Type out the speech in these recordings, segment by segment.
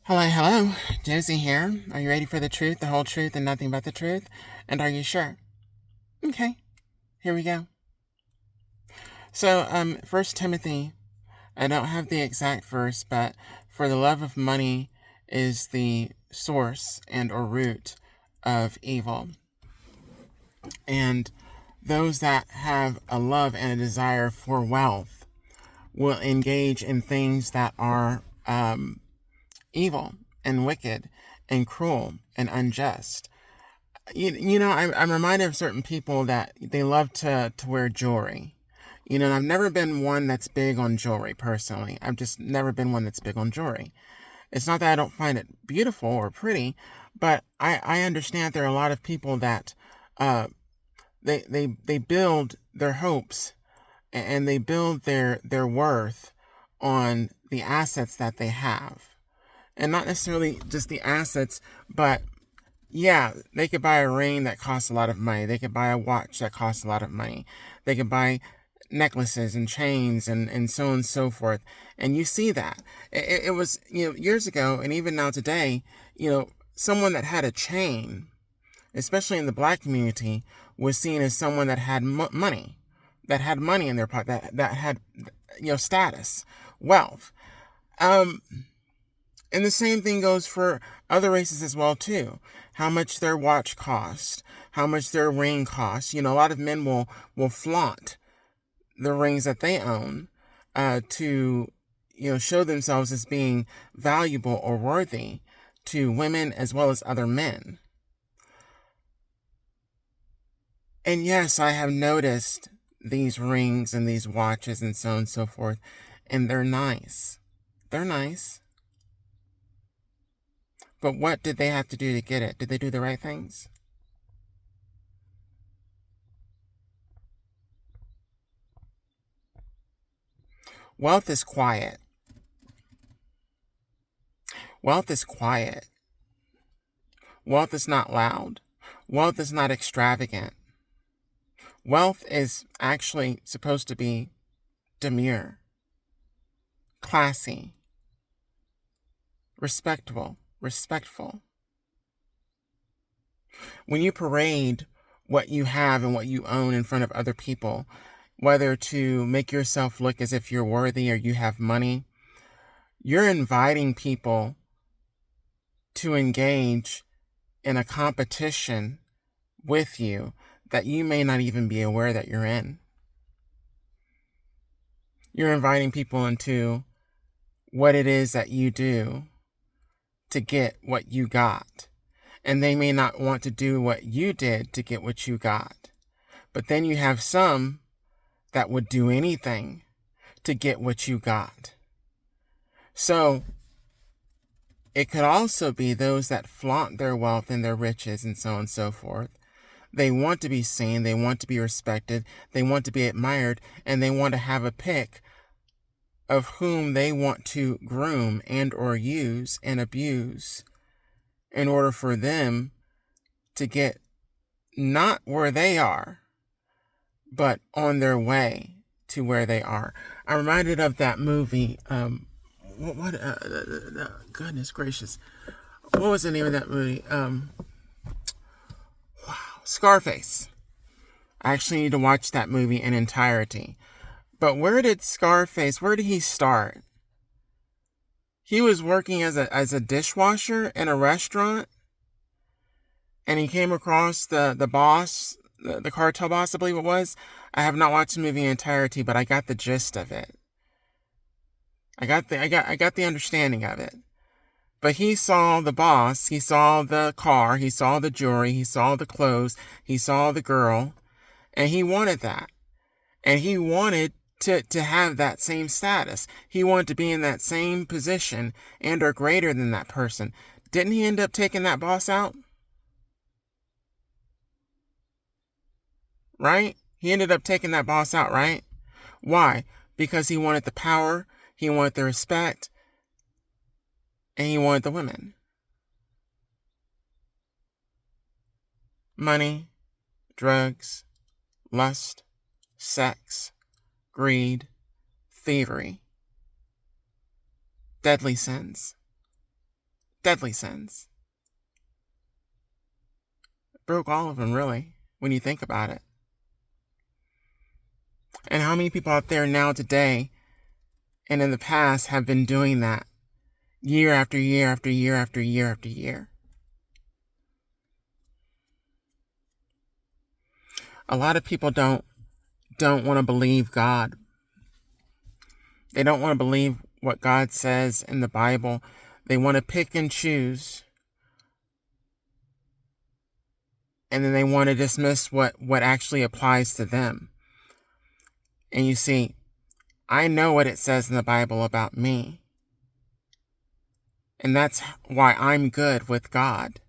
Hello, hello. Josie here. Are you ready for the truth, the whole truth, and nothing but the truth? And are you sure? Okay, here we go. So, First Timothy, I don't have the exact verse, but for the love of money is the source and or root of evil. And those that have a love and a desire for wealth will engage in things that are evil and wicked and cruel and unjust. I'm reminded of certain people that they love to wear jewelry. And I've never been one that's big on jewelry personally. I've just never been one that's big on jewelry. It's not that I don't find it beautiful or pretty, but I understand there are a lot of people that uh, they build their hopes and they build their worth on the assets that they have. And not necessarily just the assets, but yeah, they could buy a ring that costs a lot of money. They could buy a watch that costs a lot of money. They could buy necklaces and chains and so on and so forth. And you see that. It was, years ago and even now today, someone that had a chain, especially in the black community, was seen as someone that had money, that had money in their pocket, that had, status, wealth. Um, and the same thing goes for other races as well too. How much their watch costs, how much their ring costs. A lot of men will flaunt the rings that they own to show themselves as being valuable or worthy to women as well as other men. And yes, I have noticed these rings and these watches and so on and so forth, and they're nice. They're nice. But what did they have to do to get it? Did they do the right things? Wealth is quiet. Wealth is quiet. Wealth is not loud. Wealth is not extravagant. Wealth is actually supposed to be demure, classy, respectful. When you parade what you have and what you own in front of other people, whether to make yourself look as if you're worthy or you have money, you're inviting people to engage in a competition with you that you may not even be aware that you're in. You're inviting people into what it is that you do to get what you got. And they may not want to do what you did to get what you got. But then you have some that would do anything to get what you got. So it could also be those that flaunt their wealth and their riches and so on and so forth. They want to be seen, they want to be respected, they want to be admired, and they want to have a pick of whom they want to groom and or use and abuse in order for them to get not where they are, but on their way to where they are. I'm reminded of that movie. Goodness gracious, what was the name of that movie? Scarface. I actually need to watch that movie in entirety. But where did he start? He was working as a dishwasher in a restaurant, and he came across the boss, the cartel boss, I believe it was. I have not watched the movie in entirety, but I got the gist of it. I got the understanding of it. But he saw the boss, he saw the car, he saw the jewelry, he saw the clothes, he saw the girl, and he wanted that. And he wanted to have that same status. He wanted to be in that same position and or greater than that person. Didn't he end up taking that boss out? Right? He ended up taking that boss out, right? Why? Because he wanted the power, he wanted the respect, and he wanted the women. Money, drugs, lust, sex, greed, thievery, deadly sins. Deadly sins. Broke all of them, really, when you think about it. And how many people out there now today and in the past have been doing that year after year after year after year after year? A lot of people don't want to believe God. They don't want to believe what God says in the Bible. They want to pick and choose. And then they want to dismiss what actually applies to them. And you see, I know what it says in the Bible about me. And that's why I'm good with God.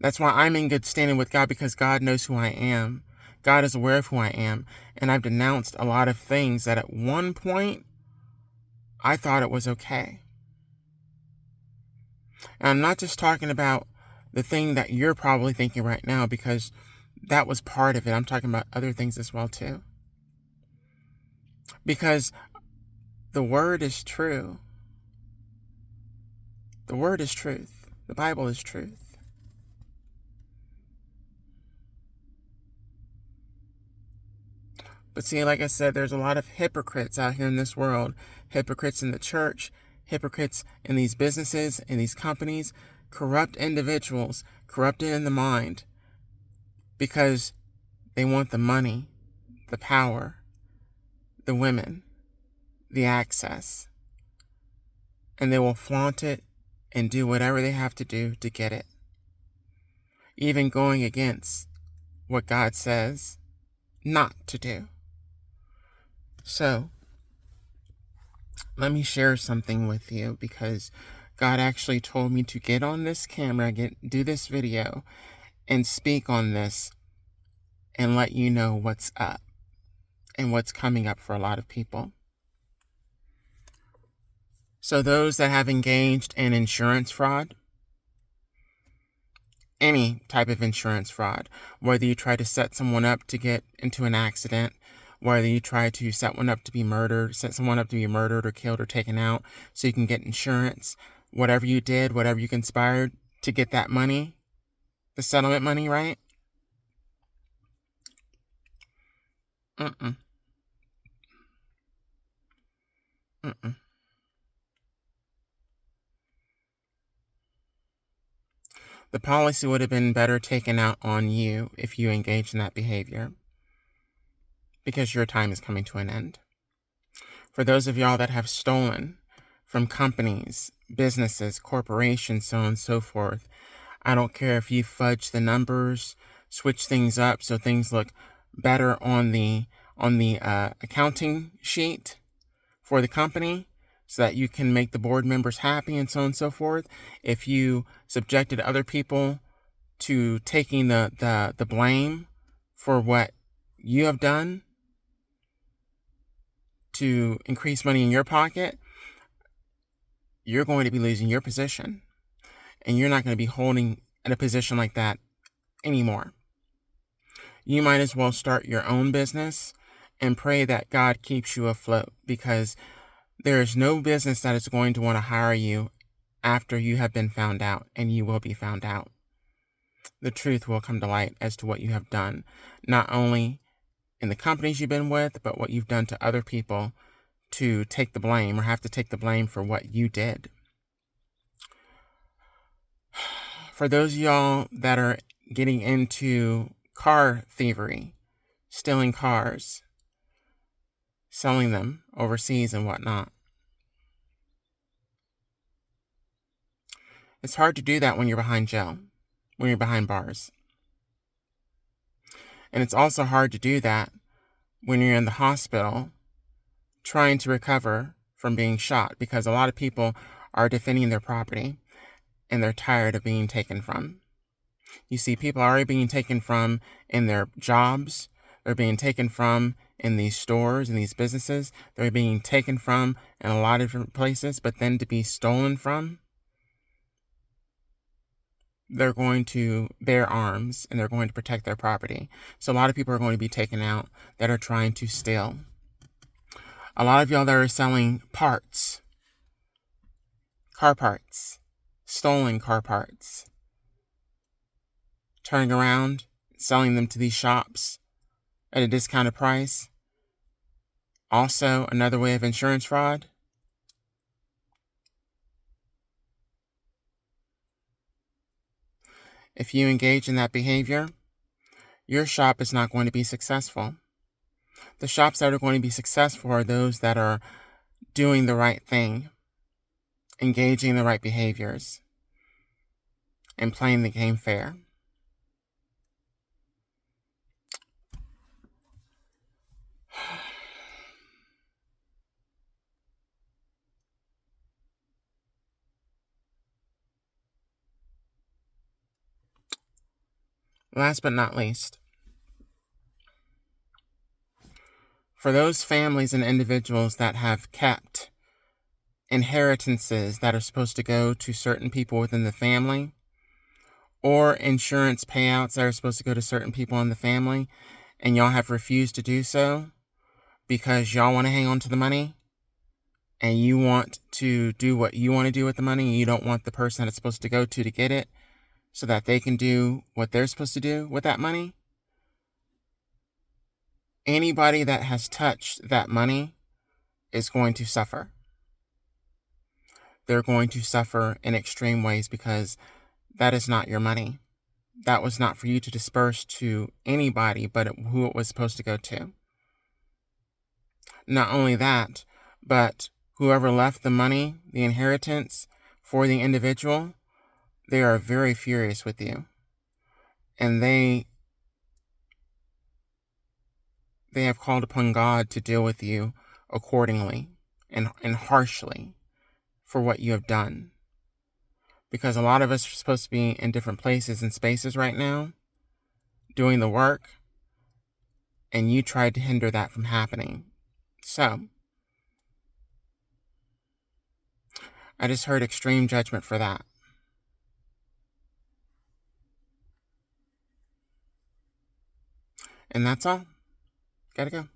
That's why I'm in good standing with God, because God knows who I am. God is aware of who I am. And I've denounced a lot of things that at one point I thought it was okay. And I'm not just talking about the thing that you're probably thinking right now, because that was part of it. I'm talking about other things as well too. Because the word is true. The word is truth. The Bible is truth. But see, like I said, there's a lot of hypocrites out here in this world. Hypocrites in the church, hypocrites in these businesses, in these companies, corrupt individuals, corrupted in the mind, because they want the money, the power, the women, the access. And they will flaunt it and do whatever they have to do to get it. Even going against what God says not to do. So, let me share something with you, because God actually told me to get on this camera, do this video, and speak on this and let you know what's up and what's coming up for a lot of people. So those that have engaged in insurance fraud, any type of insurance fraud, whether you try to set someone up to get into an accident, whether you try to set someone up to be murdered or killed or taken out so you can get insurance, whatever you did, whatever you conspired to get that money, the settlement money, right? Mm-mm. Mm-mm. The policy would have been better taken out on you if you engaged in that behavior, because your time is coming to an end. For those of y'all that have stolen from companies, businesses, corporations, so on and so forth, I don't care if you fudge the numbers, switch things up so things look better on the accounting sheet for the company, so that you can make the board members happy and so on and so forth. If you subjected other people to taking the blame for what you have done to increase money in your pocket, you're going to be losing your position. And you're not going to be holding in a position like that anymore. You might as well start your own business and pray that God keeps you afloat, because there is no business that is going to want to hire you after you have been found out, and you will be found out. The truth will come to light as to what you have done, not only in the companies you've been with, but what you've done to other people to take the blame, or have to take the blame for what you did. For those of y'all that are getting into car thievery, stealing cars, selling them overseas and whatnot, it's hard to do that when you're behind jail, when you're behind bars. And it's also hard to do that when you're in the hospital trying to recover from being shot, because a lot of people are defending their property and they're tired of being taken from. You see, people are already being taken from in their jobs. They're being taken from in these stores and these businesses. They're being taken from in a lot of different places, but then to be stolen from, they're going to bear arms and they're going to protect their property. So a lot of people are going to be taken out that are trying to steal. A lot of y'all that are selling parts, car parts, stolen car parts, turning around, selling them to these shops at a discounted price. Also, another way of insurance fraud. If you engage in that behavior, your shop is not going to be successful. The shops that are going to be successful are those that are doing the right thing, engaging in the right behaviors, and playing the game fair. Last but not least, for those families and individuals that have kept inheritances that are supposed to go to certain people within the family, or insurance payouts that are supposed to go to certain people in the family, and y'all have refused to do so because y'all want to hang on to the money, and you want to do what you want to do with the money, and you don't want the person that it's supposed to go to get it so that they can do what they're supposed to do with that money. Anybody that has touched that money is going to suffer. They're going to suffer in extreme ways because that is not your money. That was not for you to disperse to anybody but who it was supposed to go to. Not only that, but whoever left the money, the inheritance for the individual, they are very furious with you. And they have called upon God to deal with you accordingly and harshly for what you have done. Because a lot of us are supposed to be in different places and spaces right now, doing the work, and you tried to hinder that from happening. So, I just heard extreme judgment for that. And that's all. Gotta go.